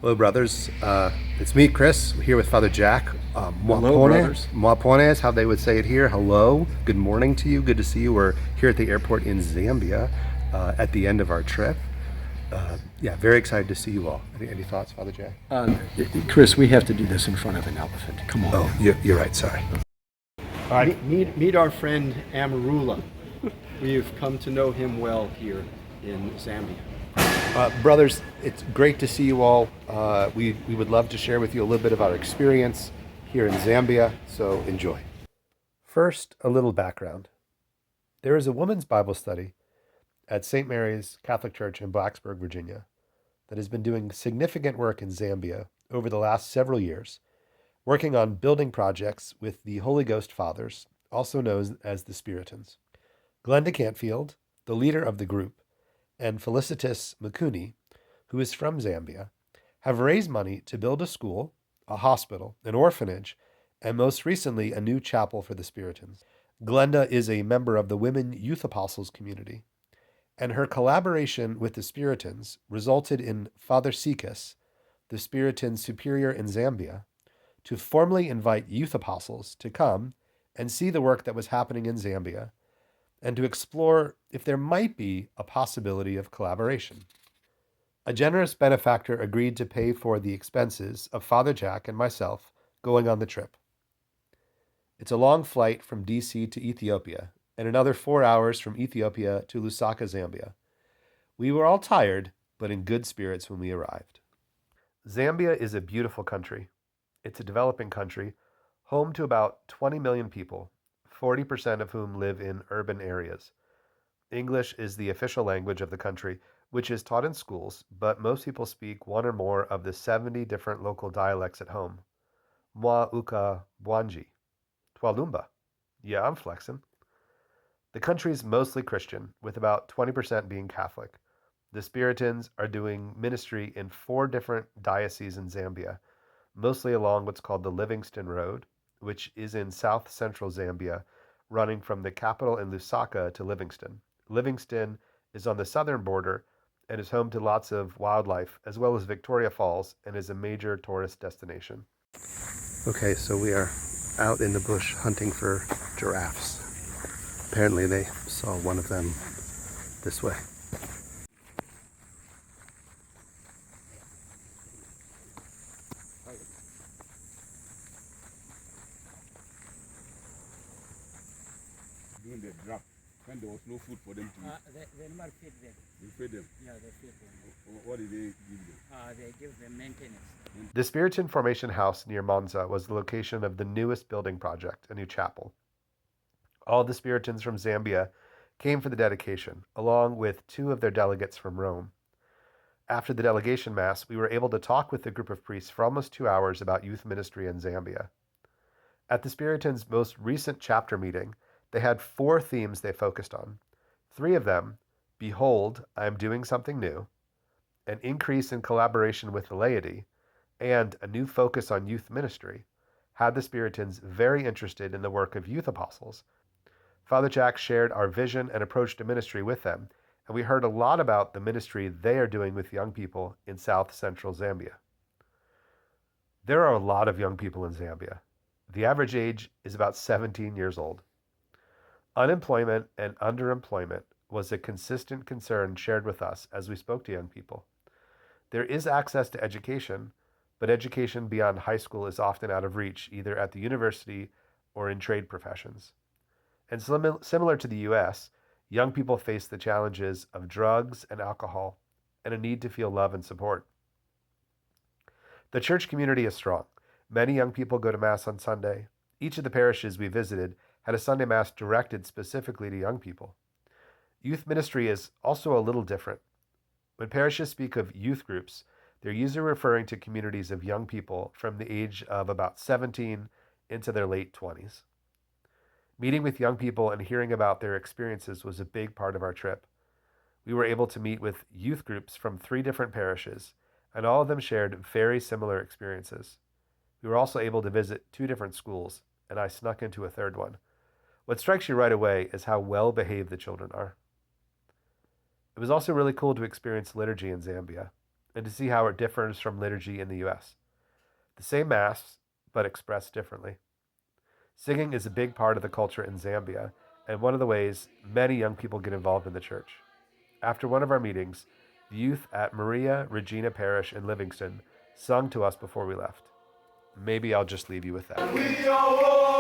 Hello, brothers. It's me, Chris, here with Father Jack. Hello, brothers. Mwapone is how they would say it here. Hello. Good morning to you. Good to see you. We're here at the airport in Zambia at the end of our trip. Yeah, very excited to see you all. Any thoughts, Father Jack? Chris, we have to do this in front of an elephant. Come on, Oh, man. you're right. Sorry. All right. Meet our friend Amarula. We've come to know him well here in Zambia. Brothers, it's great to see you all. We would love to share with you a little bit of our experience here in Zambia, so enjoy. First, a little background. There is a women's Bible study at St. Mary's Catholic Church in Blacksburg, Virginia, that has been doing significant work in Zambia over the last several years, working on building projects with the Holy Ghost Fathers, also known as the Spiritans. Glenda Cantfield, the leader of the group, and Felicitas Mukuni, who is from Zambia, have raised money to build a school, a hospital, an orphanage, and most recently, a new chapel for the Spiritans. Glenda is a member of the Women Youth Apostles community, and her collaboration with the Spiritans resulted in Father Sikas, the Spiritan superior in Zambia, to formally invite youth apostles to come and see the work that was happening in Zambia and to explore if there might be a possibility of collaboration. A generous benefactor agreed to pay for the expenses of Father Jack and myself going on the trip. It's a long flight from DC to Ethiopia and another 4 hours from Ethiopia to Lusaka, Zambia. We were all tired, but in good spirits when we arrived. Zambia is a beautiful country. It's a developing country, home to about 20 million people, 40% of whom live in urban areas. English is the official language of the country, which is taught in schools, but most people speak one or more of the 70 different local dialects at home. Mwa uka bwanji. Twalumba. Yeah, I'm flexing. The country's mostly Christian, with about 20% being Catholic. The Spiritans are doing ministry in 4 different dioceses in Zambia, mostly along what's called the Livingston Road, which is in south central Zambia, running from the capital in Lusaka to Livingston. Livingston is on the southern border and is home to lots of wildlife, as well as Victoria Falls, and is a major tourist destination. Okay, so we are out in the bush hunting for giraffes. Apparently, they saw one of them this way. During the drought, when there was no food for them to eat. The animal feed them. You feed them. Yeah, they feed them. What did they give them? They give them maintenance. The Spiritan Formation House near Monza was the location of the newest building project, a new chapel. All the Spiritans from Zambia came for the dedication, along with 2 of their delegates from Rome. After the delegation mass, we were able to talk with the group of priests for almost 2 hours about youth ministry in Zambia. At the Spiritans' most recent chapter meeting, they had 4 themes they focused on. 3 of them, Behold, I am doing something new, an increase in collaboration with the laity, and a new focus on youth ministry, had the Spiritans very interested in the work of youth apostles. Father Jack shared our vision and approach to ministry with them, and we heard a lot about the ministry they are doing with young people in south central Zambia. There are a lot of young people in Zambia. The average age is about 17 years old. Unemployment and underemployment was a consistent concern shared with us as we spoke to young people. There is access to education, but education beyond high school is often out of reach, either at the university or in trade professions. And similar to the US, young people face the challenges of drugs and alcohol and a need to feel love and support. The church community is strong. Many young people go to Mass on Sunday. Each of the parishes we visited had a Sunday Mass directed specifically to young people. Youth ministry is also a little different. When parishes speak of youth groups, they're usually referring to communities of young people from the age of about 17 into their late 20s. Meeting with young people and hearing about their experiences was a big part of our trip. We were able to meet with youth groups from 3 different parishes, and all of them shared very similar experiences. We were also able to visit 2 different schools, and I snuck into a third one. What strikes you right away is how well behaved the children are. It was also really cool to experience liturgy in Zambia. and to see how it differs from liturgy in the US. The same Mass, but expressed differently. Singing is a big part of the culture in Zambia, and one of the ways many young people get involved in the church. After one of our meetings, the youth at Maria Regina Parish in Livingston sung to us before we left. Maybe I'll just leave you with that.